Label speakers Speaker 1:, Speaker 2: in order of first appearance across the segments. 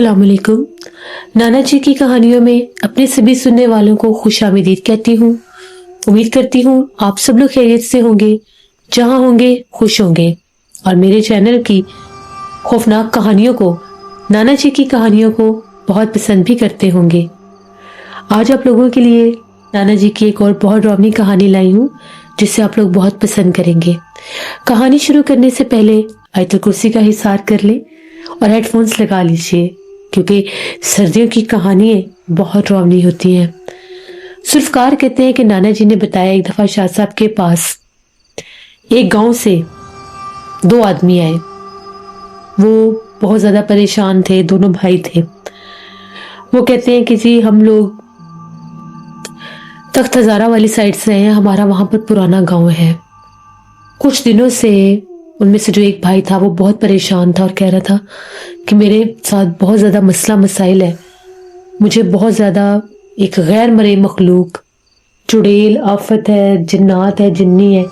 Speaker 1: अस्सलाम वालेकुम। नाना जी की कहानियों में अपने सभी सुनने वालों को खुशामदीद कहती हूँ। उम्मीद करती हूँ आप सब लोग खैरियत से होंगे, जहाँ होंगे खुश होंगे और मेरे चैनल की खौफनाक कहानियों को, नाना जी की कहानियों को बहुत पसंद भी करते होंगे। आज आप लोगों के लिए नाना जी की एक और बहुत डरावनी कहानी लाई हूँ, जिसे आप लोग बहुत पसंद करेंगे। कहानी शुरू करने से पहले आयतुल कुर्सी का हिसार कर लें और हेडफोन्स लगा लीजिए, क्योंकि सर्दियों की कहानियां बहुत डरावनी होती हैं। सुल्फकार कहते हैं कि नाना जी ने बताया एक दफा शाह साहब के पास एक गांव से दो आदमी आए। वो बहुत ज्यादा परेशान थे, दोनों भाई थे। वो कहते हैं कि जी हम लोग तख्त हजारा वाली साइड से हैं, हमारा वहां पर पुराना गांव है। कुछ दिनों से उनमें से जो एक भाई था वो बहुत परेशान था और कह रहा था कि मेरे साथ बहुत ज़्यादा मसला मसाइल है, मुझे बहुत ज़्यादा एक गैर मरे मखलूक, चुड़ैल, आफत है, जिन्नात है, जिन्नी है,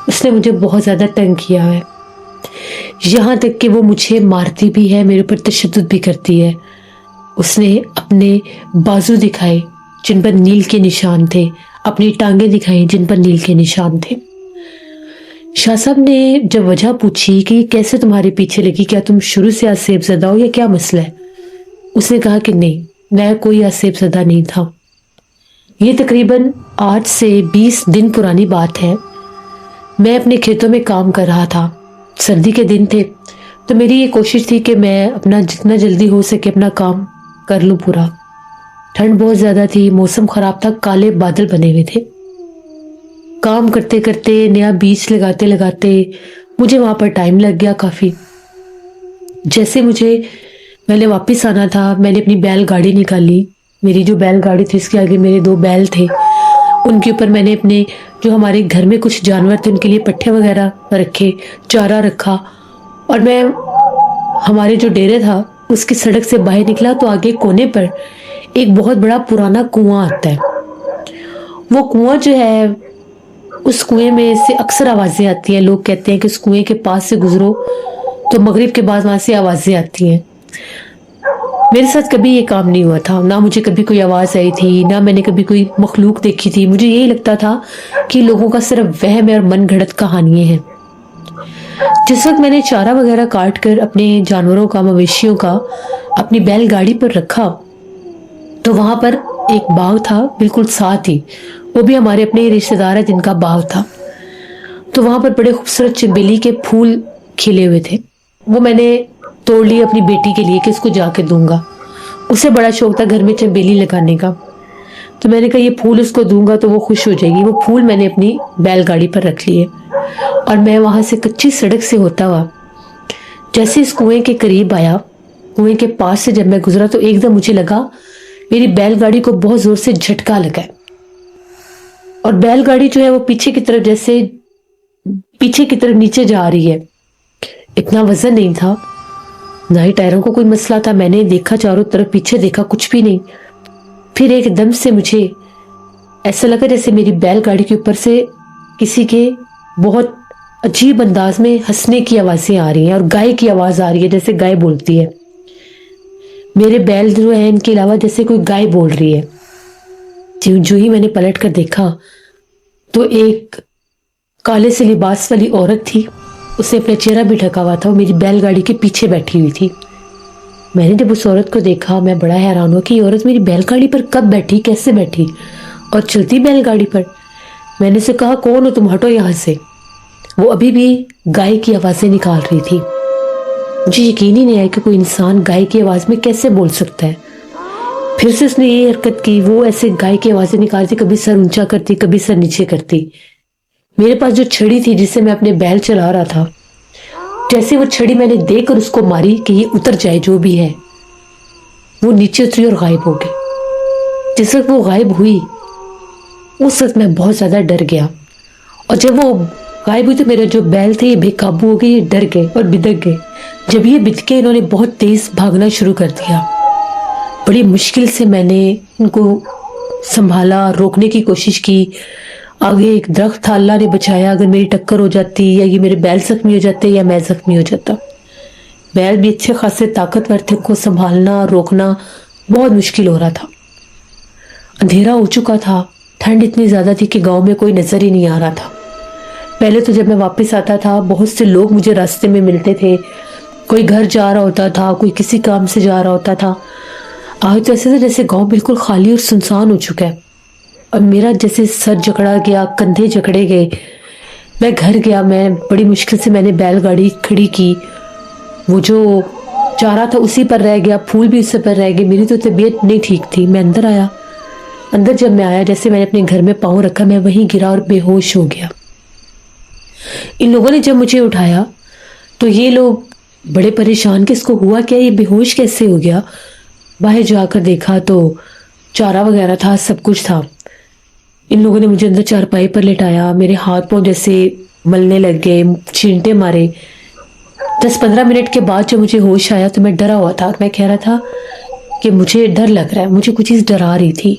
Speaker 1: उसने मुझे बहुत ज़्यादा तंग किया है। यहाँ तक कि वो मुझे मारती भी है, मेरे ऊपर तशद्दुद भी करती है। उसने अपने बाजू दिखाए जिन पर नील के निशान थे, अपनी टांगे दिखाई जिन पर नील के निशान थे। शाह साहब ने जब वजह पूछी कि कैसे तुम्हारे पीछे लगी, क्या तुम शुरू से आसेब ज़दा हो या क्या मसला है, उसने कहा कि नहीं, मैं कोई आसेब ज़दा नहीं था। ये तकरीबन आज से 20 दिन पुरानी बात है। मैं अपने खेतों में काम कर रहा था, सर्दी के दिन थे, तो मेरी ये कोशिश थी कि मैं अपना जितना जल्दी हो सके अपना काम कर लूँ पूरा। ठंड बहुत ज़्यादा थी, मौसम ख़राब था, काले बादल बने हुए थे। काम करते करते, नया बीज लगाते लगाते मुझे वहां पर टाइम लग गया काफी। जैसे मुझे पहले वापस आना था, मैंने अपनी बैलगाड़ी निकाली। मेरी जो बैलगाड़ी थी उसके आगे मेरे दो बैल थे, उनके ऊपर मैंने अपने जो हमारे घर में कुछ जानवर थे उनके लिए पट्ठे वगैरह रखे, चारा रखा, और मैं हमारे जो डेरे था उसकी सड़क से बाहर निकला तो आगे कोने पर एक बहुत बड़ा पुराना कुआं आता है। वो कुआं जो है, उस कुएं में से अक्सर आवाजें आती हैं। लोग कहते हैं कि उस कुएं के पास से गुजरो तो मगरिब के बाद वहां से आवाजें आती हैं। मेरे साथ कभी ये काम नहीं हुआ था, ना मुझे कभी कोई आवाज आई थी, ना मैंने कभी कोई मखलूक देखी थी। मुझे यही लगता था कि लोगों का सिर्फ वहम है और मन घड़त कहानियां हैं। जिस वक्त मैंने चारा वगैरह काट कर अपने जानवरों का, मवेशियों का अपनी बैलगाड़ी पर रखा, तो वहां पर एक बाग था बिल्कुल साथ ही, वो भी हमारे अपने रिश्तेदार है जिनका बाग था। तो वहां पर बड़े खूबसूरत चमेली के फूल खिले हुए थे। वो मैंने तोड़ लिए अपनी बेटी के लिए कि उसको जाके दूंगा। उसे बड़ा शौक था घर में चमेली लगाने का, तो मैंने कहा ये फूल उसको दूंगा तो वो खुश हो जाएगी। वो फूल मैंने अपनी बैलगाड़ी पर रख लिए और मैं वहां से कच्ची सड़क से होता हुआ जैसे इस कुएं के करीब आया, कुएं के पास से जब मैं गुजरा तो एकदम मुझे लगा मेरी बैलगाड़ी को बहुत जोर से झटका लगा और बैलगाड़ी जो है वो पीछे की तरफ, जैसे पीछे की तरफ नीचे जा रही है। इतना वजन नहीं था, ना ही टायरों को कोई मसला था। मैंने देखा चारों तरफ, पीछे देखा, कुछ भी नहीं। फिर एकदम से मुझे ऐसा लगा जैसे मेरी बैलगाड़ी के ऊपर से किसी के बहुत अजीब अंदाज में हंसने की आवाजें आ रही हैं और गाय की आवाज आ रही है, जैसे गाय बोलती है। मेरे बैल जो है इनके अलावा जैसे कोई गाय बोल रही है। जो ही मैंने पलट कर देखा तो एक काले से लिबास वाली औरत थी, उसने अपना चेहरा भी ढका हुआ था, वो मेरी बैलगाड़ी के पीछे बैठी हुई थी। मैंने जब उस औरत को देखा मैं बड़ा हैरान हुआ कि ये औरत मेरी बैलगाड़ी पर कब बैठी, कैसे बैठी और चलती बैलगाड़ी पर। मैंने से कहा कौन हो तुम, हटो यहाँ से। वो अभी भी गाय की आवाजें निकाल रही थी। मुझे यकीन ही नहीं आया कि कोई इंसान गाय की आवाज में कैसे बोल सकता है। फिर से उसने ये हरकत की, वो ऐसे गाय की आवाजें निकालती, कभी सर ऊंचा करती, कभी सर नीचे करती। मेरे पास जो छड़ी थी जिससे मैं अपने बैल चला रहा था, जैसे वो छड़ी मैंने देकर उसको मारी कि ये उतर जाए जो भी है, वो नीचे उतरी और गायब हो गई। जिस वक्त वो गायब हुई उस वक्त मैं बहुत ज्यादा डर गया, और जब वो गायब हुई तो मेरे जो बैल थे ये बेकाबू हो गए, ये डर गए और बिदक गए। जब ये बिदके इन्होंने बहुत तेज भागना शुरू कर दिया। बड़ी मुश्किल से मैंने इनको संभाला, रोकने की कोशिश की। आगे एक दरख्त था, अल्लाह ने बचाया। अगर मेरी टक्कर हो जाती या ये मेरे बैल जख्मी हो जाते या मैं जख्मी हो जाता। बैल भी अच्छे खासे ताकतवर थे, उनको संभालना रोकना बहुत मुश्किल हो रहा था। अंधेरा हो चुका था, ठंड इतनी ज्यादा थी कि गांव में कोई नजर ही नहीं आ रहा था। पहले तो जब मैं वापस आता था बहुत से लोग मुझे रास्ते में मिलते थे, कोई घर जा रहा होता था, कोई किसी काम से जा रहा होता था। आज तो ऐसे था जैसे गांव बिल्कुल खाली और सुनसान हो चुका है। और मेरा जैसे सर जकड़ा गया, कंधे जकड़े गए। मैं घर गया, मैं बड़ी मुश्किल से मैंने बैलगाड़ी खड़ी की। वो जो चारा था उसी पर रह गया, फूल भी उसी पर रह गए। मेरी तो तबीयत नहीं ठीक थी। मैं अंदर आया। अंदर जब मैं आया, जैसे मैंने अपने घर में पाँव रखा, मैं वहीं गिरा और बेहोश हो गया। इन लोगों ने जब मुझे उठाया तो ये लोग बड़े परेशान कि इसको हुआ क्या, ये बेहोश कैसे हो गया। बाहर जाकर देखा तो चारा वगैरह था, सब कुछ था। इन लोगों ने मुझे अंदर चारपाई पर लेटाया, मेरे हाथ पांव जैसे मलने लग गए, छींटे मारे। 10-15 मिनट के बाद जब मुझे होश आया तो मैं डरा हुआ था। मैं कह रहा था कि मुझे डर लग रहा है, मुझे कुछ चीज़ डरा रही थी।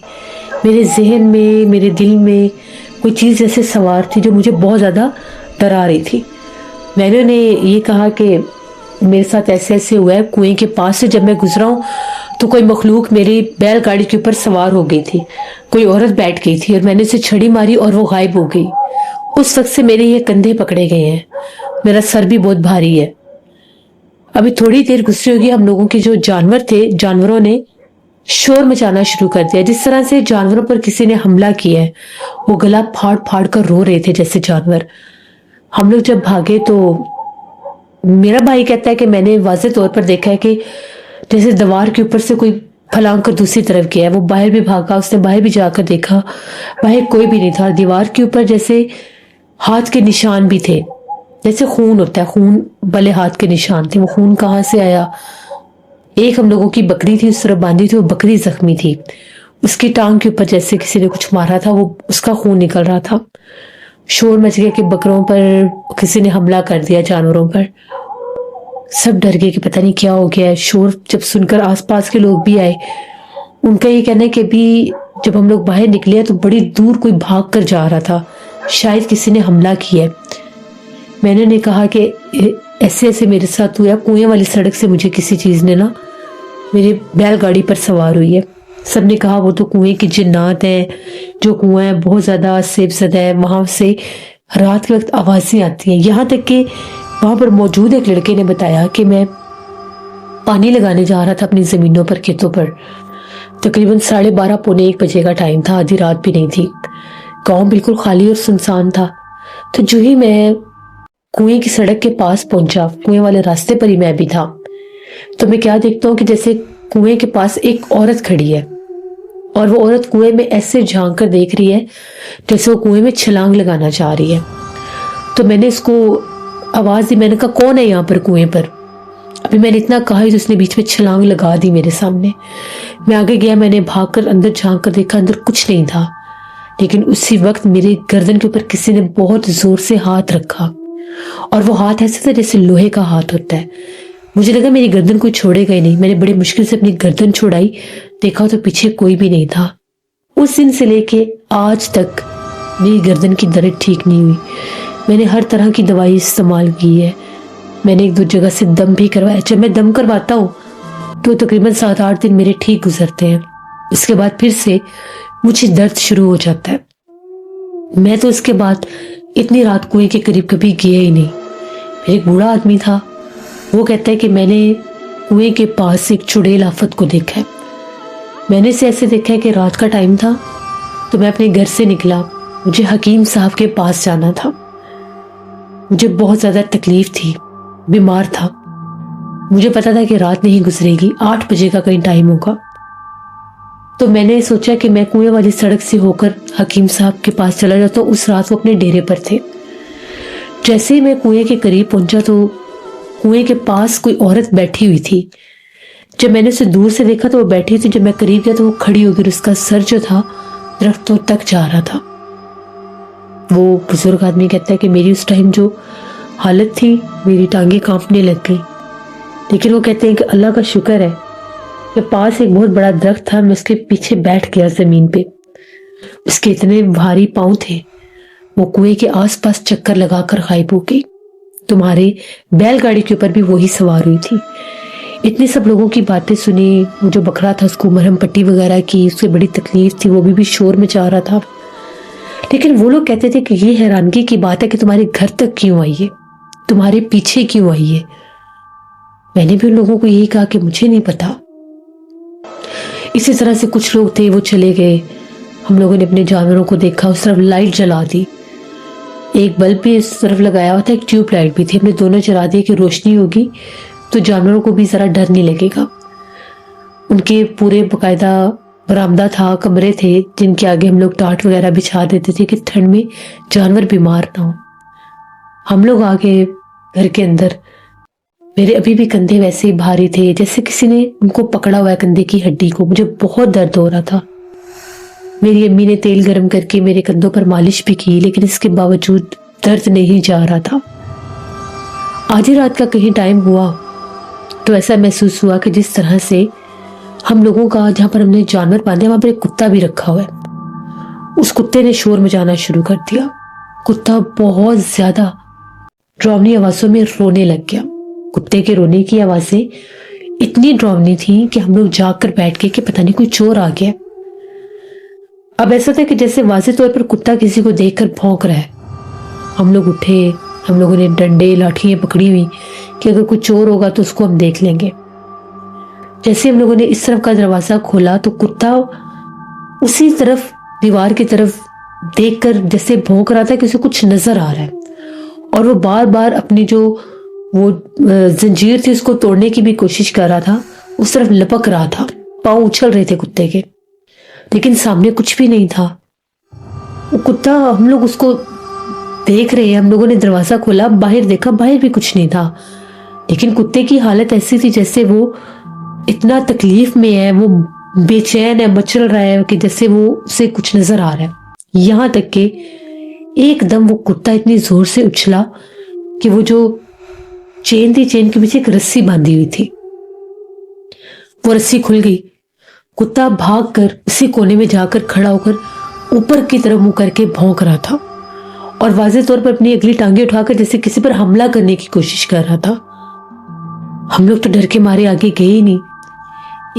Speaker 1: मेरे जहन में, मेरे दिल में कोई चीज़ जैसे सवार थी जो मुझे बहुत ज़्यादा डरा रही थी। मैंने उन्हें ये कहा कि मेरे साथ ऐसे ऐसे हुआ है, कुएं के पास से जब मैं गुजरा हूँ तो कोई मखलूक मेरी बैलगाड़ी के ऊपर सवार हो गई थी, कोई औरत बैठ गई थी और मैंने उसे छड़ी मारी और वो गायब हो गई। उस वक्त से मेरे ये कंधे पकड़े गए हैं, मेरा सर भी बहुत भारी है। अभी थोड़ी देर गुजरी होगी, हम लोगों के जो जानवर थे, जानवरों ने शोर मचाना शुरू कर दिया। जिस तरह से जानवरों पर किसी ने हमला किया है, वो गला फाड़ फाड़ कर रो रहे थे जैसे जानवर। हम लोग जब भागे तो मेरा भाई कहता है कि मैंने वाज़ेह तौर पर देखा है कि जैसे दीवार के ऊपर से कोई फलांग कर दूसरी तरफ गया है। वो बाहर भी भागा, उसने बाहर भी जाकर देखा, बाहर कोई भी नहीं था। दीवार के ऊपर जैसे हाथ के निशान भी थे, जैसे खून होता है, खून भले हाथ के निशान थे। वो खून कहाँ से आया? एक हम लोगों की बकरी थी, उस तरफ बांधी थी, वो बकरी जख्मी थी, उसकी टांग के ऊपर जैसे किसी ने कुछ मारा था, वो उसका खून निकल रहा था। शोर मच गया कि बकरों पर किसी ने हमला कर दिया, जानवरों पर। सब डर गए कि पता नहीं क्या हो गया है। शोर जब सुनकर आसपास के लोग भी आए। उनका ये कहना है कि अभी जब हम लोग बाहर निकले तो बड़ी दूर कोई भाग कर जा रहा था, शायद किसी ने हमला किया है। मैंने उन्हें कहा कि ऐसे ऐसे मेरे साथ हुआ, कुएं वाली सड़क से मुझे किसी चीज ने ना मेरे बैलगाड़ी पर सवार हुई है। सबने कहा वो तो कुएं की जिन्नात है, जो कुआं है बहुत ज्यादा सेबसदा है, वहां से रात के वक्त आवाजें आती हैं। यहाँ तक कि वहां पर मौजूद एक लड़के ने बताया कि मैं पानी लगाने जा रहा था अपनी जमीनों पर, खेतों पर। तकरीबन 12:30 पौने 1 बजे का टाइम था, आधी रात भी नहीं थी। गांव बिल्कुल खाली और सुनसान था। तो जो ही मैं कुएं की सड़क के पास पहुंचा, कुएं वाले रास्ते पर ही मैं भी था, तो मैं क्या देखता हूँ कि जैसे कुएं के पास एक औरत खड़ी है और वो औरत कुएं में ऐसे झांक कर देख रही है जैसे वो कुएं में छलांग लगाना चाह रही है। तो मैंने इसको आवाज दी, मैंने कहा कौन है यहाँ पर कुएं पर? अभी मैंने इतना कहा ही तो उसने बीच में छलांग लगा दी मेरे सामने। मैं आगे गया, मैंने भाग कर अंदर झांक कर देखा, अंदर कुछ नहीं था। लेकिन उसी वक्त मेरे गर्दन के ऊपर किसी ने बहुत जोर से हाथ रखा और वो हाथ ऐसे था जैसे लोहे का हाथ होता है। मुझे लगा मेरी गर्दन कोई छोड़ेगा ही नहीं। मैंने बड़ी मुश्किल से अपनी गर्दन छुड़ाई, देखा तो पीछे कोई भी नहीं था। उस दिन से लेके आज तक मेरी गर्दन की दर्द ठीक नहीं हुई। मैंने हर तरह की दवाई इस्तेमाल की है, मैंने 1-2 जगह से दम भी करवाया। जब मैं दम करवाता हूँ तो तकरीबन 7-8 दिन मेरे ठीक गुजरते हैं। उसके बाद फिर से मुझे दर्द शुरू हो जाता है। मैं तो इसके बाद इतनी रात कुएं के करीब कभी गया ही नहीं। फिर एक बूढ़ा आदमी था, वो कहता है कि मैंने कुएं के पास एक चुड़ैल आफत को देखा है। मैंने इसे ऐसे देखा है कि रात का टाइम था तो मैं अपने घर से निकला, मुझे हकीम साहब के पास जाना था। मुझे बहुत ज्यादा तकलीफ थी, बीमार था। मुझे पता था कि रात नहीं गुजरेगी, 8 बजे का कहीं टाइम होगा। तो मैंने सोचा कि मैं कुएं वाली सड़क से होकर हकीम साहब के पास चला जाता हूँ। उस रात वो अपने डेरे पर थे। जैसे ही मैं कुएं के करीब पहुंचा तो कुएं के पास कोई औरत बैठी हुई थी। जब मैंने उसे दूर से देखा तो वो बैठी थी, जब मैं करीब गया तो वो खड़ी हो गई। उसका सर जो था दरख्तों तक जा रहा था। वो बुजुर्ग आदमी कहता है कि मेरी उस टाइम जो हालत थी, मेरी टांगे कांपने लग गई। लेकिन वो कहते हैं कि अल्लाह का शुक्र है कि पास एक बहुत बड़ा दरख्त था, मैं उसके पीछे बैठ गया जमीन पे। उसके इतने भारी पांव थे, वो कुएं के आसपास चक्कर लगाकर गायब हो गई। तुम्हारे बैलगाड़ी के ऊपर भी वही सवार हुई थी। इतनी सब लोगों की बातें सुनी, वो जो बकरा था उसको मरहम पट्टी वगैरह की, उससे बड़ी तकलीफ थी, वो भी शोर मचा रहा था। लेकिन वो लोग कहते थे कि ये हैरानगी की बात है कि तुम्हारे घर तक क्यों आई है, तुम्हारे पीछे क्यों आई है। मैंने भी उन लोगों को यही कहा कि मुझे नहीं पता। इसी तरह से कुछ लोग थे, वो चले गए। हम लोगों ने अपने जानवरों को देखा, उस तरफ लाइट जला दी, एक बल्ब भी इस तरफ लगाया हुआ था, एक ट्यूब लाइट भी थी, हमने दोनों जला दिए कि रोशनी होगी तो जानवरों को भी जरा डर नहीं लगेगा। उनके पूरे बकायदा बरामदा था, कमरे थे जिनके आगे हम लोग टाट वगैरह बिछा देते थे कि ठंड में जानवर बीमार ना हो। हम लोग आगे घर के अंदर, मेरे अभी भी कंधे वैसे ही भारी थे जैसे किसी ने उनको पकड़ा हुआ है कंधे की हड्डी को। मुझे बहुत दर्द हो रहा था। मेरी अम्मी ने तेल गर्म करके मेरे कंधों पर मालिश भी की, लेकिन इसके बावजूद दर्द नहीं जा रहा था। आधी रात का कहीं टाइम हुआ तो ऐसा महसूस हुआ कि जिस तरह से हम लोगों का, जहां पर हमने जानवर बांधे वहां पर एक कुत्ता भी रखा हुआ है, उस कुत्ते ने शोर मचाना शुरू कर दिया। कुत्ता बहुत ज्यादा डरावनी आवाजों में रोने लग गया। कुत्ते के रोने की आवाजें इतनी डरावनी थी कि हम लोग जाग कर बैठ गए कि पता नहीं कोई चोर आ गया। अब ऐसा था कि जैसे वाज़ेह तौर पर कुत्ता किसी को देखकर भौंक रहा है। हम लोग उठे, हम लोगों ने डंडे लाठियां पकड़ी हुई कि अगर कोई चोर होगा तो उसको हम देख लेंगे। जैसे हम लोगों ने इस तरफ का दरवाजा खोला तो कुत्ता उसी तरफ, दीवार की तरफ देखकर जैसे भौंक रहा था कि उसे कुछ नजर आ रहा है, और वो बार बार अपनी जो वो जंजीर थी उसको तोड़ने की भी कोशिश कर रहा था, उस तरफ लपक रहा था। पांव उछल रहे थे कुत्ते के, लेकिन सामने कुछ भी नहीं था। वो कुत्ता, हम लोग उसको देख रहे हैं, हम लोगों ने दरवाजा खोला, बाहर देखा, बाहर भी कुछ नहीं था। लेकिन कुत्ते की हालत ऐसी थी जैसे वो इतना तकलीफ में है, वो बेचैन है, मचल रहा है कि जैसे वो उसे कुछ नजर आ रहा है। यहां तक कि एकदम वो कुत्ता इतनी जोर से उछला कि वो जो चेन थी, चेन के पीछे एक रस्सी बांधी हुई थी, वो रस्सी खुल गई। कुत्ता भागकर उसी कोने में जाकर खड़ा होकर ऊपर की तरफ मुंह करके भौंक रहा था और वाज़ेह तौर पर अपनी अगली टांगे उठाकर जैसे किसी पर हमला करने की कोशिश कर रहा था। हम लोग तो डर के मारे आगे गए ही नहीं।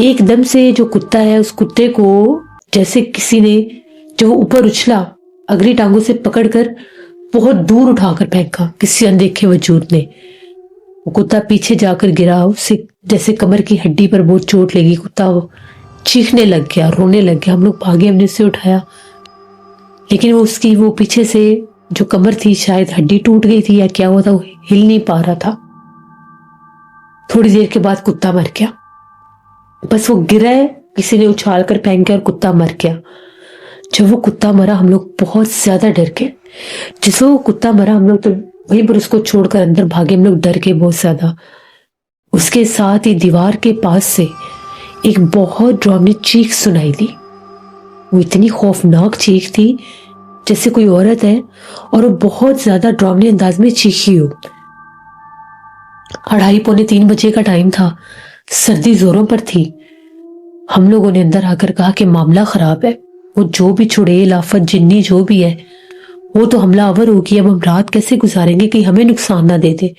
Speaker 1: एकदम से जो कुत्ता है, उस कुत्ते को जैसे किसी ने, जो ऊपर उछला, अगली टांगों से पकड़कर बहुत दूर उठाकर फेंका किसी अनदेखे वजूद ने। वो कुत्ता पीछे जाकर गिरा, उसे जैसे कमर की हड्डी पर बहुत चोट लगी। कुत्ता वो चीखने लग गया, रोने लग गया। हम लोग भागे, हमने उसे उठाया, लेकिन वो उसकी वो पीछे से जो कमर थी, शायद हड्डी टूट गई थी या क्या हुआ था, वो हिल नहीं पा रहा था। थोड़ी देर के बाद कुत्ता मर गया। बस वो गिरा है, किसी ने उछाल कर फेंक गया और कुत्ता मर गया। जब वो कुत्ता मरा हम लोग बहुत ज्यादा डर गए। जिस वो कुत्ता मरा हम लोग तो वहीं पर उसको छोड़कर अंदर भागे। हम लोग डर गए बहुत ज्यादा। उसके साथ ही दीवार के पास से एक बहुत डरावनी चीख सुनाई दी। वो इतनी खौफनाक चीख थी जैसे कोई औरत है और वो बहुत ज्यादा डरावनी अंदाज में चीखी हो। 2:30-3 बजे का टाइम था, सर्दी जोरों पर थी। हम लोगों ने अंदर आकर कहा कि मामला खराब है, वो जो भी चुड़ैल, आफत, जिन्नी जो भी है वो तो हमला आवर होगी। अब हम रात कैसे गुजारेंगे कि हमें नुकसान ना दे दे।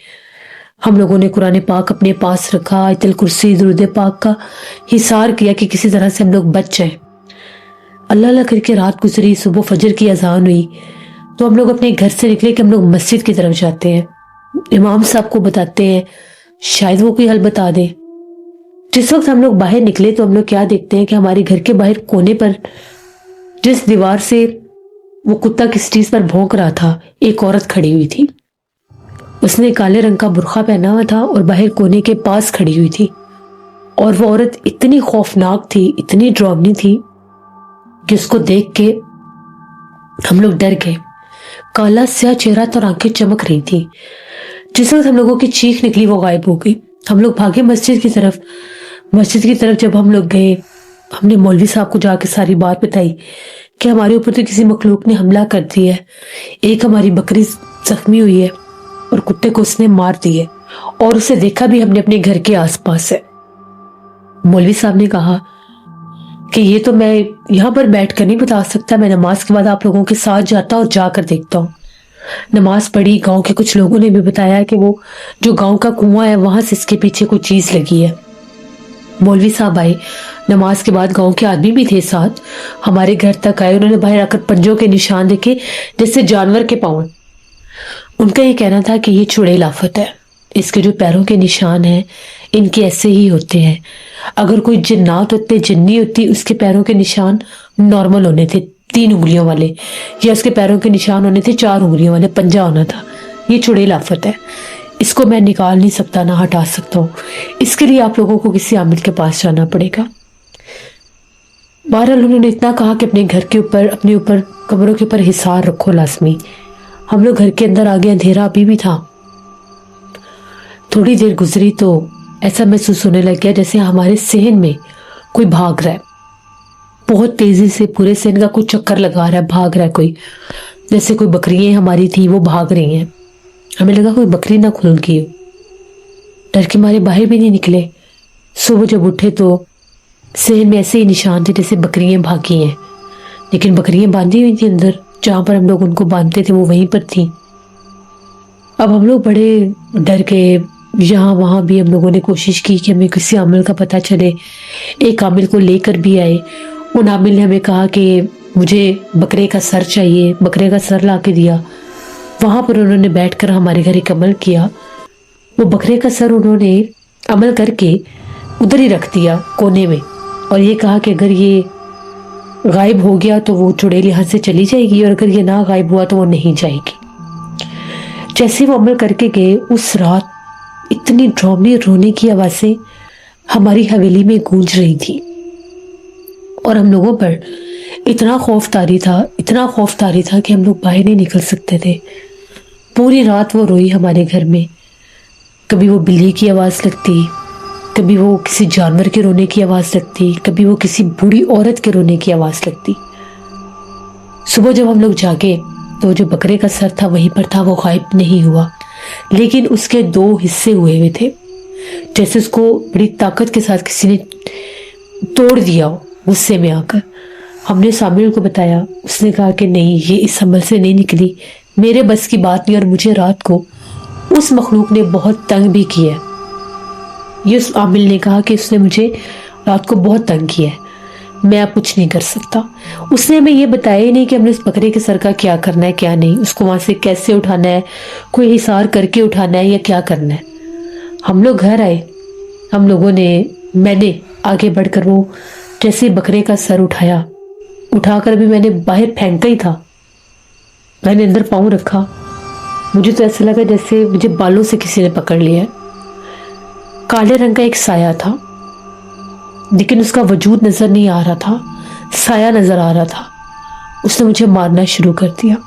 Speaker 1: हम लोगों ने कुरान पाक अपने पास रखा, आयतल कुर्सी, दुरूद पाक का हिसार किया कि किसी तरह से हम लोग बच जाएं। अल्लाह अल्लाह करके रात गुजरी, सुबह फजर की अजान हुई तो हम लोग अपने घर से निकले कि हम लोग मस्जिद की तरफ जाते हैं, इमाम साहब को बताते हैं, शायद वो कोई हल बता दे। जिस वक्त हम लोग बाहर निकले तो हम लोग क्या देखते हैं कि हमारे घर के बाहर कोने पर, जिस दीवार से वो कुत्ता किस चीज पर भौंक रहा था, एक औरत खड़ी हुई थी। उसने काले रंग का बुर्खा पहना हुआ था और बाहर कोने के पास खड़ी हुई थी। और वो औरत इतनी खौफनाक थी, इतनी डरावनी थी कि उसको देख के हम लोग डर गए। काला स्याह चेहरा तो आंखें चमक रही थी। जिस वक्त हम लोगों की चीख निकली वो गायब हो गई। हम लोग भागे मस्जिद की तरफ। मस्जिद की तरफ जब हम लोग गए, हमने मौलवी साहब को जाके सारी बात बताई कि हमारे ऊपर तो किसी मखलूक ने हमला कर दिया है, एक हमारी बकरी जख्मी हुई है और कुत्ते को उसने मार दिए और उसे देखा भी हमने अपने घर के आसपास है। मौलवी साहब ने कहा कि ये तो मैं यहाँ पर बैठ कर नहीं बता सकता, मैं नमाज के बाद आप लोगों के साथ जाता और जाकर देखता हूँ। नमाज पढ़ी। गांव के कुछ लोगों ने भी बताया कि वो जो गांव का कुआं है वहां से इसके पीछे कोई चीज लगी है। मौलवी साहब आए, नमाज के बाद गांव के आदमी भी थे साथ, हमारे घर तक आए। उन्होंने बाहर आकर पंजों के निशान देखे जैसे जानवर के पांव। उनका ये कहना था कि ये चुड़ैल आफत है, इसके जो पैरों के निशान हैं इनके ऐसे ही होते हैं। अगर कोई जिन्नात होते, जिन्नी होती, उसके पैरों के निशान नॉर्मल होने थे 3 उंगलियों वाले, या उसके पैरों के निशान होने थे 4 उंगलियों वाले, पंजा होना था। ये चुड़ैल आफत है, इसको मैं निकाल नहीं सकता, ना हटा सकता हूँ। इसके लिए आप लोगों को किसी आमिल के पास जाना पड़ेगा। बहरहाल उन्होंने इतना कहा कि अपने घर के ऊपर, अपने ऊपर कमरों के ऊपर हिसार रखो लाजमी। हम लोग घर के अंदर आ गए, अंधेरा अभी भी था। थोड़ी देर गुजरी तो ऐसा महसूस होने लग गया जैसे हमारे सहन में कोई भाग रहा है, बहुत तेजी से पूरे सहन का कोई चक्कर लगा रहा है, भाग रहा है कोई, जैसे कोई बकरियां हमारी थी वो भाग रही हैं। हमें लगा कोई बकरी ना खुल गई हो, डर के मारे बाहर भी नहीं निकले। सुबह जब उठे तो सहन में ऐसे ही निशान थे जैसे बकरियां भागी हैं, लेकिन बकरियां बांधी हुई थी अंदर, जहां पर हम लोग उनको बांधते थे वो वहीं पर थी। अब हम लोग बड़े डर गए, यहाँ वहाँ भी हम लोगों ने कोशिश की कि हमें किसी आमिल का पता चले। एक आमिल को लेकर भी आए। उन आमिल ने हमें कहा कि मुझे बकरे का सर चाहिए, बकरे का सर ला के दिया। वहाँ पर उन्होंने बैठकर हमारे घर एक अमल किया। वो बकरे का सर उन्होंने अमल करके उधर ही रख दिया कोने में, और ये कहा कि अगर ये गायब हो गया तो वो चुड़ैल यहाँ से चली जाएगी, और अगर ये ना गायब हुआ तो वो नहीं जाएगी। जैसे वो अमल करके गए, उस रात इतनी डरावनी रोने की आवाजें हमारी हवेली में गूंज रही थी, और हम लोगों पर इतना खौफ तारी था, इतना खौफ तारी था कि हम लोग बाहर नहीं निकल सकते थे। पूरी रात वो रोई हमारे घर में। कभी वो बिल्ली की आवाज़ लगती, कभी वो किसी जानवर के रोने की आवाज़ लगती, कभी वो किसी बूढ़ी औरत के रोने की आवाज़ लगती। सुबह जब हम लोग जागे तो जो बकरे का सर था वहीं पर था, वो गायब नहीं हुआ, लेकिन उसके 2 हिस्से हुए हुए थे, जैसे उसको बड़ी ताकत के साथ किसी ने तोड़ दिया हो गुस्से में आकर। हमने सामिल को बताया, उसने कहा कि नहीं, ये इस अमल से नहीं निकली, मेरे बस की बात नहीं, और मुझे रात को उस मखलूक ने बहुत तंग भी किया। ये उस आमिल ने कहा कि उसने मुझे रात को बहुत तंग किया है, मैं अब कुछ नहीं कर सकता। उसने हमें ये बताया ही नहीं कि हमने उस बकरे के सर का क्या करना है, क्या नहीं, उसको वहां से कैसे उठाना है, कोई हिसार करके उठाना है या क्या करना है। हम लोग घर आए, हम लोगों ने, मैंने आगे बढ़कर वो जैसे बकरे का सर उठाया, उठाकर भी मैंने बाहर फेंका ही था, मैंने अंदर पाँव रखा, मुझे तो ऐसा लगा जैसे मुझे बालों से किसी ने पकड़ लिया है। काले रंग का एक साया था, लेकिन उसका वजूद नजर नहीं आ रहा था, साया नजर आ रहा था। उसने मुझे मारना शुरू कर दिया,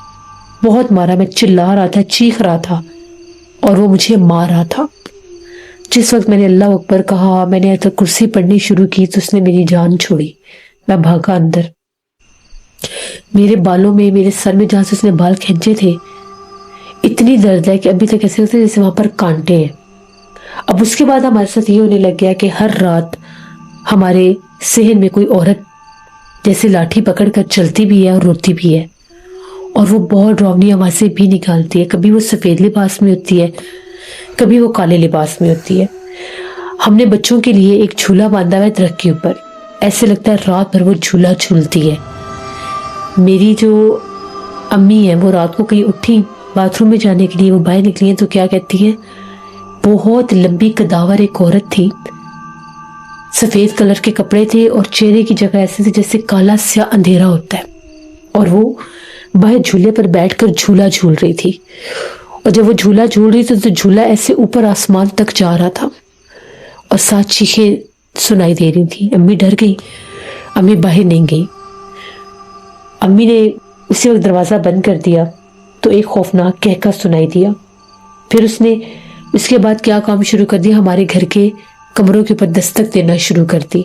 Speaker 1: बहुत मारा, मैं चिल्ला रहा था, चीख रहा था, और वो मुझे मार रहा था। जिस वक्त मैंने अल्लाह अकबर कहा, मैंने आयतुल कुर्सी पढ़नी शुरू की, तो उसने मेरी जान छोड़ी। मैं भागा अंदर। मेरे बालों में, मेरे सर में जहां से उसने बाल खींचे थे, इतनी दर्द है कि अभी तक ऐसे होते जैसे वहां पर कांटे हैं। अब उसके बाद हमारे साथ ये होने लग गया कि हर रात हमारे सहन में कोई औरत जैसे लाठी पकड़कर चलती भी है और रोती भी है, और वो बहुत डरावनी आवाजें भी निकालती है। कभी वो सफेद लिबास में होती है, कभी वो काले लिबास में होती है। हमने बच्चों के लिए एक झूला बांधा हुआ है दरख्त के ऊपर, ऐसे लगता है रात भर वो झूला झूलती है। मेरी जो अम्मी है वो रात को कहीं उठी बाथरूम में जाने के लिए, वो बाहर निकली है तो क्या कहती है, बहुत लंबी कदावर एक औरत थी, सफेद कलर के कपड़े थे और चेहरे की जगह ऐसे थे जैसे काला स्या अंधेरा होता है, और वो बाहर झूले पर बैठकर झूला झूल रही थी। और जब वो झूला झूल रही थी तो झूला ऐसे ऊपर आसमान तक जा रहा था, और साथ चीखें सुनाई दे रही थी। अम्मी डर गई, अम्मी बाहर नहीं गई। अम्मी ने उसी वक्त दरवाज़ा बंद कर दिया तो एक खौफनाक कहका सुनाई दिया। फिर उसने उसके बाद क्या काम शुरू कर दिया, हमारे घर के कमरों के ऊपर दस्तक देना शुरू कर दी,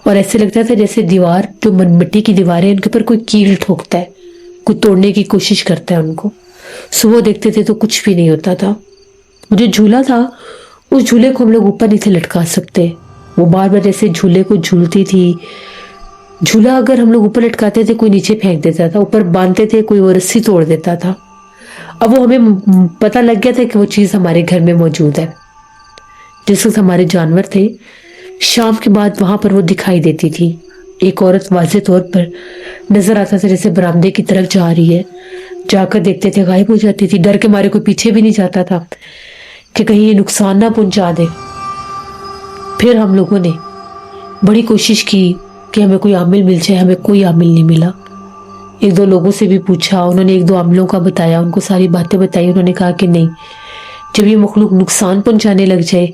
Speaker 1: और ऐसे लगता था जैसे दीवार, जो मिट्टी की दीवारें, उनके ऊपर कोई कील ठोकता है, कोई तोड़ने की कोशिश करता है उनको। सुबह देखते थे तो कुछ भी नहीं होता था। वो जो झूला था, उस झूले को हम लोग ऊपर नहीं थे लटका सकते, वो बार बार जैसे झूले को झूलती थी। झूला अगर हम लोग ऊपर लटकाते थे कोई नीचे फेंक देता था, ऊपर बांधते थे कोई वो रस्सी तोड़ देता था। اب وہ ہمیں پتہ لگ گیا تھا کہ وہ چیز ہمارے گھر میں موجود ہے. جس وقت ہمارے جانور تھے شام کے بعد وہاں پر وہ دکھائی دیتی تھی. ایک عورت واضح طور پر نظر آتا تھا جیسے برآمدے کی طرف جا رہی ہے. جا کر دیکھتے تھے غائب ہو جاتی تھی. ڈر کے مارے کوئی پیچھے بھی نہیں جاتا تھا کہ کہیں یہ نقصان نہ پہنچا دے. پھر ہم لوگوں نے بڑی کوشش کی کہ ہمیں کوئی عامل مل جائے. ہمیں کوئی عامل نہیں ملا. ایک دو لوگوں سے بھی پوچھا, انہوں نے ایک دو عاملوں کا بتایا, ان کو ساری باتیں بتائی. انہوں نے کہا کہ نہیں, جب یہ مخلوق نقصان پہنچانے لگ جائے,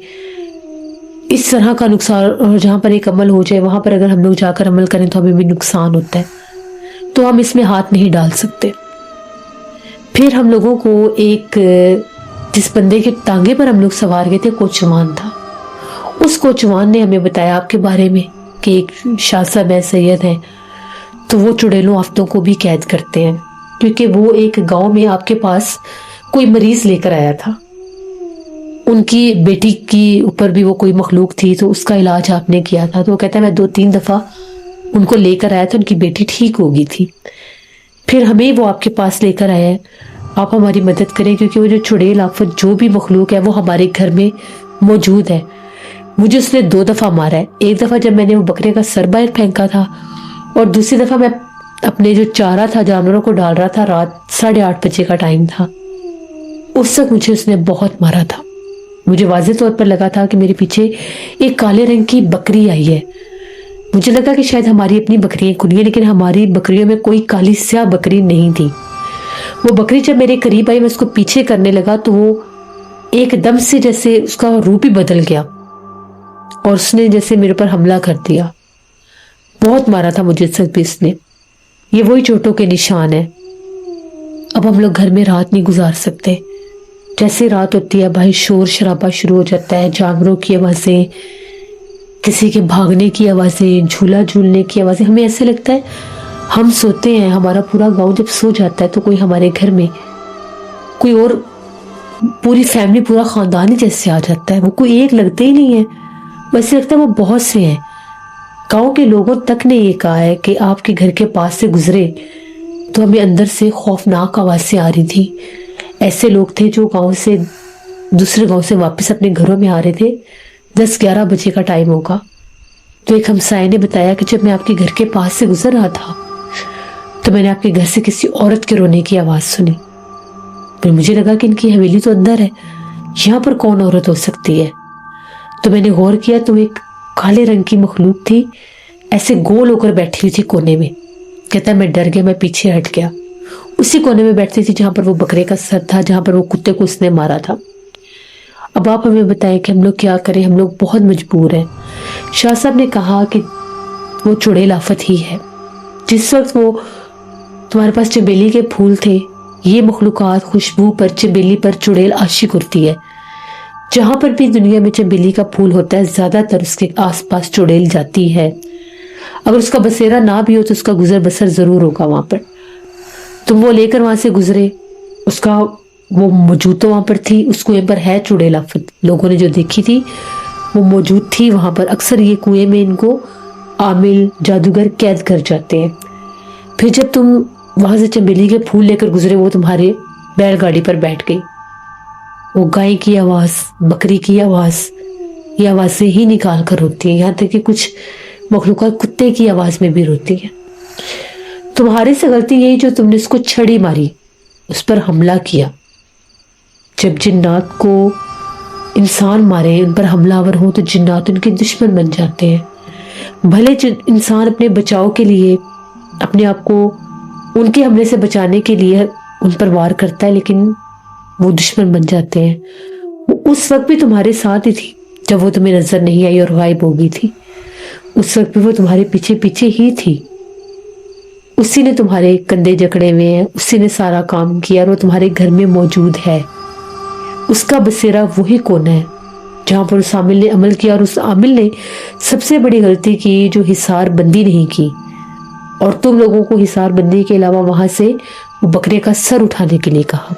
Speaker 1: اس طرح کا نقصان, اور جہاں پر ایک عمل ہو جائے وہاں پر اگر ہم لوگ جا کر عمل کریں تو ہمیں بھی نقصان ہوتا ہے, تو ہم اس میں ہاتھ نہیں ڈال سکتے. پھر ہم لوگوں کو ایک, جس بندے کے ٹانگے پر ہم لوگ سوار گئے تھے, کوچوان تھا. اس کوچوان نے ہمیں بتایا آپ کے بارے میں کہ ایک شاہ صاحب سید ہیں, تو وہ چڑیلوں آفتوں کو بھی قید کرتے ہیں, کیونکہ وہ ایک گاؤں میں آپ کے پاس کوئی مریض لے کر آیا تھا. ان کی بیٹی کی اوپر بھی وہ کوئی مخلوق تھی, تو اس کا علاج آپ نے کیا تھا. تو وہ کہتا ہے میں 2-3 دفعہ ان کو لے کر آیا تھا, ان کی بیٹی ٹھیک ہو گئی تھی. پھر ہمیں وہ آپ کے پاس لے کر آیا ہے, آپ ہماری مدد کریں, کیونکہ وہ جو چڑیل آفت جو بھی مخلوق ہے وہ ہمارے گھر میں موجود ہے. مجھے اس نے 2 دفعہ مارا ہے. ایک دفعہ جب میں نے وہ بکرے کا سر باہر پھینکا تھا, اور دوسری دفعہ میں اپنے جو چارہ تھا جانوروں کو ڈال رہا تھا, رات 8:30 بجے کا ٹائم تھا. اس وقت مجھے اس نے بہت مارا تھا. مجھے واضح طور پر لگا تھا کہ میرے پیچھے ایک کالے رنگ کی بکری آئی ہے. مجھے لگا کہ شاید ہماری اپنی بکریاں کھلی ہیں, لیکن ہماری بکریوں میں کوئی کالی سیاہ بکری نہیں تھی. وہ بکری جب میرے قریب آئی, میں اس کو پیچھے کرنے لگا تو وہ ایک دم سے جیسے اس کا روپ ہی بدل گیا, اور اس نے جیسے میرے پر حملہ کر دیا. بہت مارا تھا مجھے اس بھی اس نے. یہ وہی چوٹوں کے نشان ہیں. اب ہم لوگ گھر میں رات نہیں گزار سکتے. جیسے رات ہوتی ہے بھائی شور شرابہ شروع ہو جاتا ہے, جانوروں کی آوازیں, کسی کے بھاگنے کی آوازیں, جھولا جھولنے کی آوازیں. ہمیں ایسے لگتا ہے ہم سوتے ہیں, ہمارا پورا گاؤں جب سو جاتا ہے تو کوئی ہمارے گھر میں کوئی اور پوری فیملی, پورا خاندان ہی جیسے آ جاتا ہے. وہ کوئی ایک لگتے ہی نہیں ہے, ویسے لگتا ہے وہ بہت سے ہیں. گاؤں کے لوگوں تک نے یہ کہا ہے کہ آپ کے گھر کے پاس سے گزرے تو ہمیں اندر سے خوفناک آوازیں آ رہی تھی. ایسے لوگ تھے جو گاؤں سے دوسرے گاؤں سے واپس اپنے گھروں میں آ رہے تھے. 10-11 بجے کا ٹائم ہوگا. تو ایک ہمسائے نے بتایا کہ جب میں آپ کے گھر کے پاس سے گزر رہا تھا تو میں نے آپ کے گھر سے کسی عورت کے رونے کی آواز سنی. پھر مجھے لگا کہ ان کی حویلی تو اندر ہے, یہاں پر کون عورت ہو سکتی ہے. تو میں نے غور کیا تو ایک کالے رنگ کی مخلوق تھی, ایسے گول ہو کر بیٹھی ہوئی تھی کونے میں. کہتا ہے میں ڈر گیا, میں پیچھے ہٹ گیا. اسی کونے میں بیٹھتی تھی جہاں پر وہ بکرے کا سر تھا, جہاں پر وہ کتے کو اس نے مارا تھا. اب آپ ہمیں بتائیں کہ ہم لوگ کیا کریں, ہم لوگ بہت مجبور ہیں. شاہ صاحب نے کہا کہ وہ چڑیل آفت ہی ہے. جس وقت وہ تمہارے پاس چنبیلی کے پھول تھے, یہ مخلوقات خوشبو پر, چنبیلی پر چڑیل عاشق ہوتی ہے. جہاں پر بھی دنیا میں چنبیلی کا پھول ہوتا ہے زیادہ تر اس کے آس پاس چڑیل جاتی ہے. اگر اس کا بسیرا نہ بھی ہو تو اس کا گزر بسر ضرور ہوگا وہاں پر. تم وہ لے کر وہاں سے گزرے, اس کا وہ موجود تو وہاں پر تھی. اس کنویں پر ہے چڑیل آفت, لوگوں نے جو دیکھی تھی وہ موجود تھی وہاں پر. اکثر یہ کنویں میں ان کو عامل جادوگر قید کر جاتے ہیں. پھر جب تم وہاں سے چنبیلی کے پھول لے کر گزرے, وہ تمہارے بیل گاڑی پر بیٹھ گئی. وہ گائے کی آواز, بکری کی آواز, یہ آوازیں ہی نکال کر روتی ہیں. یہاں تک کہ کچھ مخلوقات کتے کی آواز میں بھی روتی ہیں. تمہاری سے غلطی یہی جو تم نے اس کو چھڑی ماری, اس پر حملہ کیا. جب جنات کو انسان مارے, ان پر حملہ آور ہو, تو جنات ان کے دشمن بن جاتے ہیں. بھلے انسان اپنے بچاؤ کے لیے اپنے آپ کو ان کے حملے سے بچانے کے لیے ان پر وار کرتا ہے, لیکن وہ دشمن بن جاتے ہیں. وہ اس وقت بھی تمہارے ساتھ ہی تھی جب وہ تمہیں نظر نہیں آئی اور غائب ہو گئی تھی. اس وقت بھی وہ تمہارے پیچھے پیچھے ہی تھی. اسی نے تمہارے کندھے جکڑے ہوئے ہیں, اسی نے سارا کام کیا, اور وہ تمہارے گھر میں موجود ہے. اس کا بسیرا وہی کونا ہے جہاں پر اس عامل نے عمل کیا, اور اس عامل نے سب سے بڑی غلطی کی جو حصار بندی نہیں کی, اور تم لوگوں کو حصار بندی کے علاوہ وہاں سے وہ بکرے کا سر اٹھانے کے لیے کہا.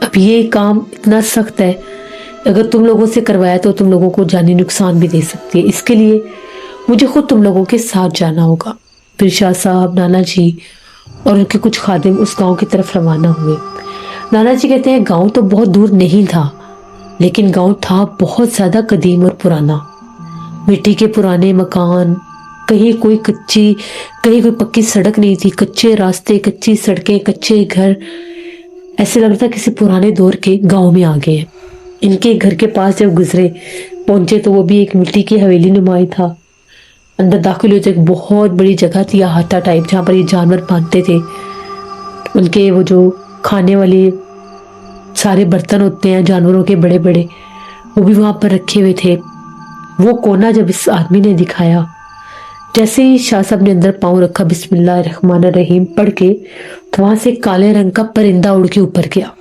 Speaker 1: اب یہ کام اتنا سخت ہے, اگر تم لوگوں سے کروایا تو تم لوگوں کو جانی نقصان بھی دے سکتی ہے. اس کے لیے مجھے خود تم لوگوں کے ساتھ جانا ہوگا. پھر شاہ صاحب, نانا جی اور ان کے کچھ خادم اس گاؤں کی طرف روانہ ہوئے. नाना जी कहते हैं गांव तो बहुत दूर नहीं था, लेकिन गांव था बहुत ज्यादा कदीम और पुराना। मिट्टी के पुराने मकान, कहीं कोई पक्की सड़क नहीं थी, कच्चे रास्ते, कच्ची सड़कें, कच्चे घर। ऐसे लग रहा था किसी पुराने दौर के गांव में आ गए हैं। इनके घर के पास जब पहुंचे तो वो भी एक मिट्टी की हवेली नुमाई था। अंदर दाखिल हुए तो एक बहुत बड़ी जगह थी, अहाता टाइप, जहाँ पर ये जानवर बांधते थे। उनके वो जो खाने वाले सारे बर्तन होते हैं जानवरों के बड़े बड़े, वो भी वहां पर रखे हुए थे। वो कोना जब इस आदमी ने दिखाया, जैसे ही शाह साहब ने अंदर पांव रखा बिस्मिल्लाहिर्रहमानिर्रहीम पढ़ के, तो वहां से काले रंग का परिंदा उड़ के ऊपर गया।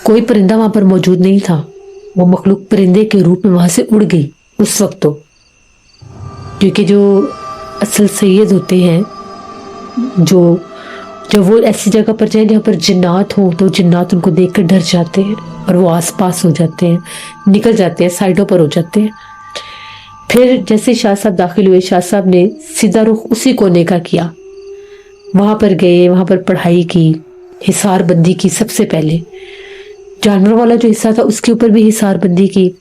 Speaker 1: कोई परिंदा वहां पर मौजूद नहीं था, वो मखलूक परिंदे के रूप में वहां से उड़ गई उस वक्त। तो क्योंकि जो असल सैयद होते हैं, जब वो ऐसी जगह पर जाए जहाँ पर जिन्नात हो, तो जिन्नात उनको देखकर डर जाते हैं और वो आसपास हो जाते हैं, निकल जाते हैं, साइडों पर हो जाते हैं। फिर जैसे शाह साहब दाखिल हुए, शाह साहब ने सीधा रुख उसी कोने का किया। वहां पर गए, वहां पर पढ़ाई की, हिसार बंदी की। सबसे पहले जानवर वाला जो हिस्सा था उसके ऊपर भी हिसार बंदी की,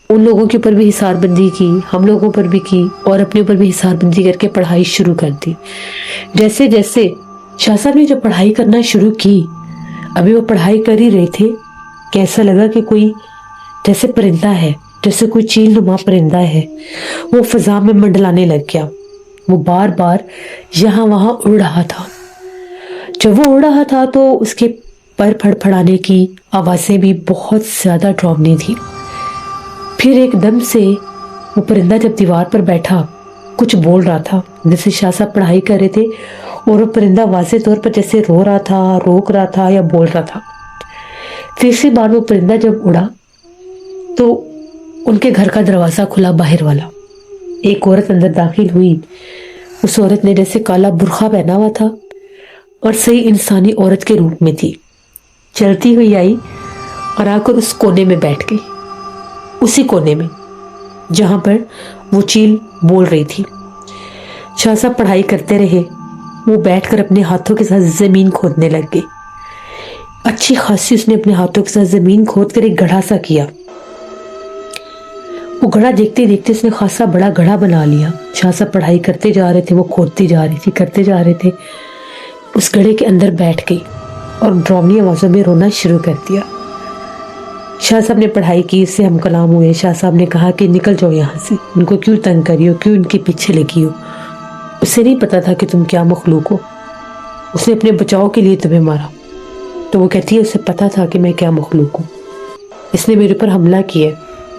Speaker 1: उन लोगों के ऊपर भी हिसार बंदी की, हम लोगों पर भी की, और अपने ऊपर भी हिसार बंदी करके पढ़ाई शुरू कर दी। जैसे जैसे शाह साहब ने जब पढ़ाई करना शुरू की, अभी वो पढ़ाई कर ही रहे थे कि ऐसा लगा कि कोई जैसे परिंदा है, जैसे कोई चील नुमा परिंदा है, वो फजा में मंडलाने लग गया। वो बार बार यहाँ वहां उड़ रहा था। जब वो उड़ रहा था तो उसके पर फड़फड़ाने की आवाजें भी बहुत ज्यादा डरावनी थी। फिर एकदम से वो परिंदा जब दीवार पर बैठा कुछ बोल रहा था, जैसे शाह साहब पढ़ाई कर रहे थे, और वो परिंदा वाज़ेह तौर पर जैसे रो रहा था, रोक रहा था या बोल रहा था। तीसरी बार वो परिंदा जब उड़ा तो उनके घर का दरवाजा खुला, बाहर वाला। एक औरत अंदर दाखिल हुई। उस औरत ने जैसे काला बुर्खा पहना हुआ था और सही इंसानी औरत के रूप में थी। चलती हुई आई और आकर उस कोने में बैठ गई, उसी कोने में जहां पर वो चील बोल रही थी। शाह साहब पढ़ाई करते रहे। वो बैठकर अपने हाथों के साथ जमीन खोदने लग गई। अच्छी खासी उसने अपने हाथों के साथ जमीन खोद कर एक गड्ढा सा किया। वो गड्ढा देखते देखते उसने खासा बड़ा गड्ढा बना लिया। शाह साहब पढ़ाई करते जा रहे थे, वो खोदती जा रही थी, करते जा रहे थे। उस गड्ढे के अंदर बैठ गई और डरावनी आवाजों में रोना शुरू कर दिया। शाह साहब ने पढ़ाई की, इससे हम कलाम हुए। शाह साहब ने कहा कि निकल जाओ यहाँ से, उनको क्यों तंग करी हो, क्यों उनके पीछे लगी हो। उसे नहीं पता था कि तुम क्या मखलूक हो, उसने अपने बचाव के लिए तुम्हें मारा। तो वो कहती है उसे पता था कि मैं क्या मखलूक हूँ, इसने मेरे ऊपर हमला किया,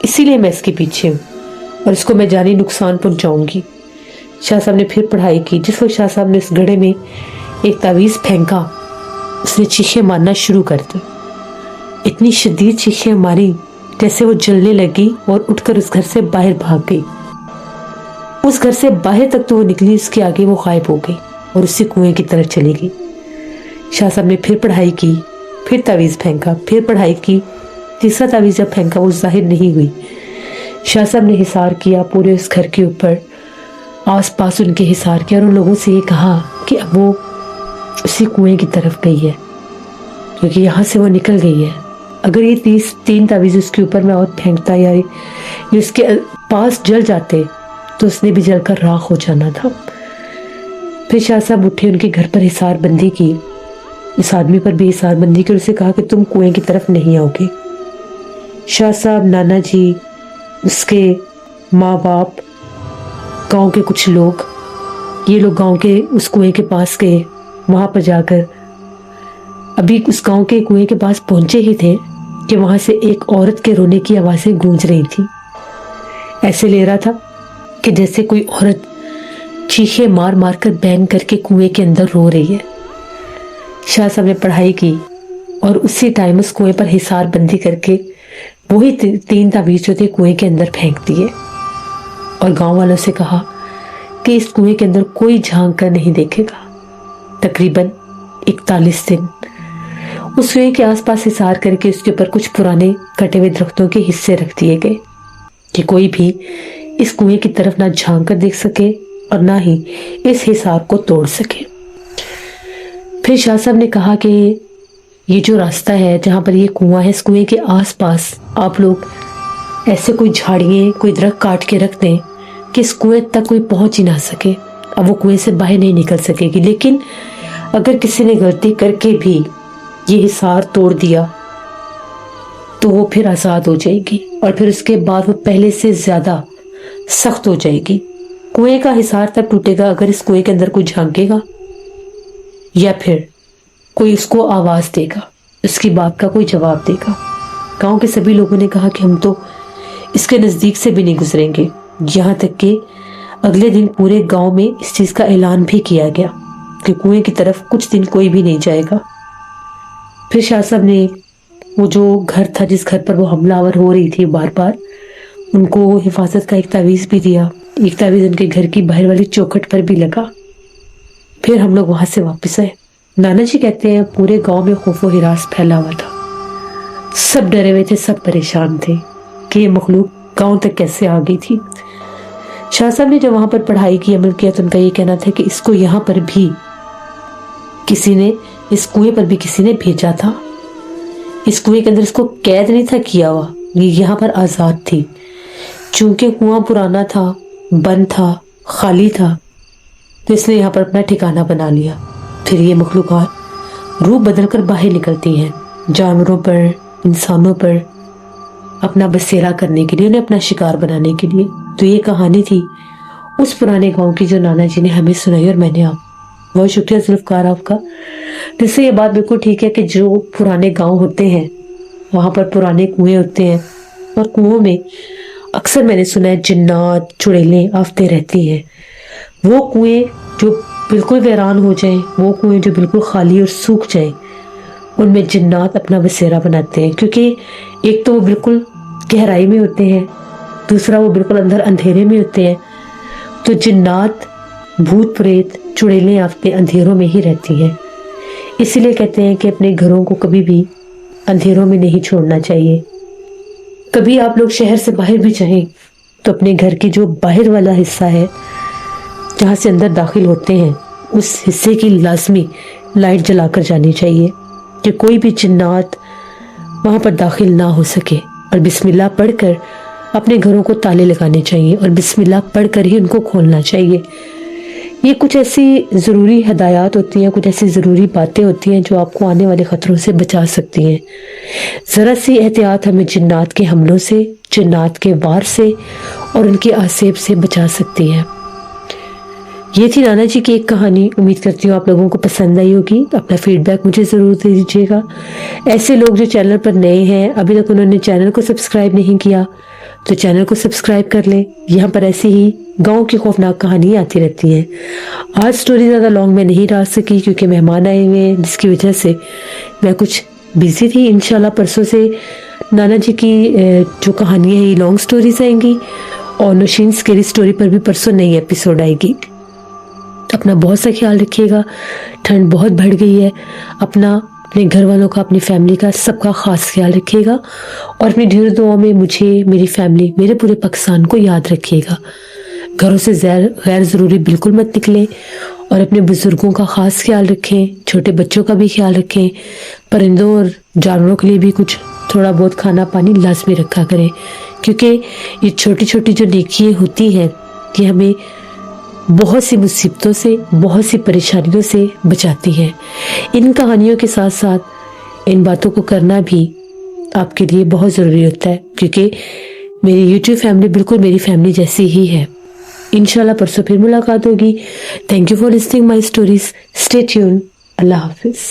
Speaker 1: इसीलिए मैं इसके पीछे हूँ और इसको मैं जानी नुकसान पहुँचाऊंगी। शाह साहब ने फिर पढ़ाई की। जिस वक्त शाह साहब ने उस गड्ढे में एक तावीज़ फेंका, उसने चीखें मारना शुरू कर दी। इतनी शदीद चीखें मारी जैसे वो जलने लगी और उठकर उस घर से बाहर भाग गई। उस घर से बाहर तक तो वो निकली, उसके आगे वो गायब हो गई और उसी कुएं की तरफ चली गई। शाह साहब ने फिर पढ़ाई की, फिर तावीज़ फेंका, फिर पढ़ाई की। तीसरा तावीज़ जब फेंका वो जाहिर नहीं हुई। शाह साहब ने हिसार किया पूरे उस घर के ऊपर, आस पास उनके हिसार किया और उन लोगों से ये कहा कि अब वो उसी कुएं की तरफ गई है, क्योंकि यहाँ से वो निकल गई है। अगर ये 3 तावीज़ उसके ऊपर में और फेंकता या ये उसके पास जल जाते तो उसने भी जलकर राख हो जाना था। फिर शाह साहब उठे, उनके घर पर हिसार बंदी की, इस आदमी पर भी हिसार बंदी की और उसे कहा कि तुम कुएं की तरफ नहीं आओगे। शाह साहब, नाना जी, उसके माँ बाप, गांव के कुछ लोग, ये लोग गांव के उस कुएं के पास गए। वहां पर जाकर अभी उस गांव के कुएं के पास पहुंचे ही थे कि वहां से एक औरत के रोने की आवाजें गूंज रही थी। ऐसे ले रहा था कि जैसे कोई औरत चीखे मार मार कर बैन करके कुएं के अंदर रो रही है। शाह साहब ने पढ़ाई की और उसी टाइम उस कुएं पर हिसार बंदी करके वही 3 तावीज़ जो थे कुएं के अंदर फेंक दिए और गांव वालों से कहा कि इस कुएं के अंदर कोई झांक कर नहीं देखेगा। तकरीबन 41 दिन उस कुएं के आसपास हिसार करके उसके ऊपर कुछ पुराने कटे हुए दरख्तों के हिस्से रख दिए गए कि कोई भी इस कुएं की तरफ ना झांक कर देख सके और ना ही इस हिसार को तोड़ सके। फिर शाह साहब ने कहा कि یہ جو راستہ ہے جہاں پر یہ کنواں ہے، اس کنویں کے آس پاس آپ لوگ ایسے کوئی جھاڑیاں، کوئی درخت کاٹ کے رکھ دیں کہ اس کنویں تک کوئی پہنچ ہی نہ سکے، اب وہ کنویں سے باہر نہیں نکل سکے گی۔ لیکن اگر کسی نے غلطی کر کے بھی یہ حصار توڑ دیا تو وہ پھر آزاد ہو جائے گی، اور پھر اس کے بعد وہ پہلے سے زیادہ سخت ہو جائے گی۔ کنویں کا حصار تب ٹوٹے گا اگر اس کنویں کے اندر کوئی جھانکے گا یا پھر کوئی اس کو آواز دے گا، اس کی بات کا کوئی جواب دے گا۔ گاؤں کے سبھی لوگوں نے کہا کہ ہم تو اس کے نزدیک سے بھی نہیں گزریں گے، یہاں تک کہ اگلے دن پورے گاؤں میں اس چیز کا اعلان بھی کیا گیا کہ کنویں کی طرف کچھ دن کوئی بھی نہیں جائے گا۔ پھر شاہ صاحب نے وہ جو گھر تھا جس گھر پر وہ حملہ آور ہو رہی تھی بار بار، ان کو حفاظت کا ایک تعویذ بھی دیا، ایک تعویذ ان کے گھر کی باہر والی چوکھٹ پر بھی لگا۔ پھر ہم لوگ وہاں سے واپس آئے۔ نانا جی کہتے ہیں پورے گاؤں میں خوف و ہراس پھیلا ہوا تھا، سب ڈرے ہوئے تھے، سب پریشان تھے کہ یہ مخلوق گاؤں تک کیسے آ گئی تھی۔ شاہ صاحب نے جب وہاں پر پڑھائی کی، عمل کیا، تو ان کا یہ کہنا تھا کہ اس کو یہاں پر بھی کسی نے، اس کنویں پر بھی کسی نے بھیجا تھا، اس کنویں کے اندر اس کو قید نہیں تھا کیا ہوا، یہ یہاں پر آزاد تھی۔ چونکہ کنواں پرانا تھا، بند تھا، خالی تھا، تو اس نے یہاں پر اپنا ٹھکانہ بنا لیا۔ پھر یہ مخلوقات روپ بدل کر باہر نکلتی ہیں، جانوروں پر، انسانوں پر اپنا بسیرا کرنے کے لیے، انہیں اپنا شکار بنانے کے لیے۔ تو یہ کہانی تھی اس پرانے گاؤں کی جو نانا جی نے ہمیں سنائی، اور میں نے آپ بہت شکریہ ذوالفقار آپ کا، جس سے یہ بات بالکل ٹھیک ہے کہ جو پرانے گاؤں ہوتے ہیں وہاں پر پرانے کنویں ہوتے ہیں، اور کنووں میں اکثر میں نے سنا ہے جنات، چڑیلیں آفتے رہتی ہیں۔ وہ کنویں جو بالکل ویران ہو جائیں، وہ کنویں جو بالکل خالی اور سوکھ جائیں، ان میں جنات اپنا بسیرا بناتے ہیں، کیونکہ ایک تو وہ بالکل گہرائی میں ہوتے ہیں، دوسرا وہ بالکل اندر اندھیرے میں ہوتے ہیں۔ تو جنات، بھوت پریت، چڑیلیں آفتے اندھیروں میں ہی رہتی ہیں۔ اسی لیے کہتے ہیں کہ اپنے گھروں کو کبھی بھی اندھیروں میں نہیں چھوڑنا چاہیے۔ کبھی آپ لوگ شہر سے باہر بھی جائیں تو اپنے گھر کی جو باہر والا حصہ ہے جہاں سے اندر داخل ہوتے ہیں، اس حصے کی لازمی لائٹ جلا کر جانی چاہیے کہ کوئی بھی جنات وہاں پر داخل نہ ہو سکے، اور بسم اللہ پڑھ کر اپنے گھروں کو تالے لگانے چاہیے، اور بسم اللہ پڑھ کر ہی ان کو کھولنا چاہیے۔ یہ کچھ ایسی ضروری ہدایات ہوتی ہیں، کچھ ایسی ضروری باتیں ہوتی ہیں جو آپ کو آنے والے خطروں سے بچا سکتی ہیں۔ ذرا سی احتیاط ہمیں جنات کے حملوں سے، جنات کے وار سے اور ان کے آسیب سے بچا سکتی ہے۔ یہ تھی نانا جی کی ایک کہانی۔ امید کرتی ہوں آپ لوگوں کو پسند آئی ہوگی۔ اپنا فیڈ بیک مجھے ضرور دے دیجیے گا۔ ایسے لوگ جو چینل پر نئے ہیں، ابھی تک انہوں نے چینل کو سبسکرائب نہیں کیا، تو چینل کو سبسکرائب کر لیں۔ یہاں پر ایسی ہی گاؤں کی خوفناک کہانی آتی رہتی ہیں۔ آج سٹوری زیادہ لانگ میں نہیں رہ سکی کیونکہ مہمان آئے ہوئے ہیں، جس کی وجہ سے میں کچھ بیزی تھی۔ انشاءاللہ پرسوں سے نانا جی کی جو کہانیاں ہیں لانگ سٹوریز آئیں گی، اور نوشین اسکیری سٹوری پر بھی پرسوں نئی ایپیسوڈ آئے گی۔ اپنا بہت سا خیال رکھیے گا، ٹھنڈ بہت بڑھ گئی ہے۔ اپنے گھر والوں کا، اپنی فیملی کا، سب کا خاص خیال رکھیے گا، اور اپنی ڈھیر دعاؤں میں مجھے، میری فیملی، میرے پورے پاکستان کو یاد رکھیے گا۔ گھروں سے غیر ضروری بالکل مت نکلیں، اور اپنے بزرگوں کا خاص خیال رکھیں، چھوٹے بچوں کا بھی خیال رکھیں، پرندوں اور جانوروں کے لیے بھی کچھ تھوڑا بہت کھانا پانی لازمی رکھا کریں، کیونکہ یہ چھوٹی چھوٹی جو نیکیاں ہوتی ہیں یہ ہمیں بہت سی مصیبتوں سے، بہت سی پریشانیوں سے بچاتی ہیں۔ ان کہانیوں کے ساتھ ساتھ ان باتوں کو کرنا بھی آپ کے لیے بہت ضروری ہوتا ہے، کیونکہ میری یوٹیوب فیملی بالکل میری فیملی جیسی ہی ہے۔ انشاءاللہ پرسوں پھر ملاقات ہوگی۔ Thank you for listening my stories. Stay tuned. اللہ حافظ۔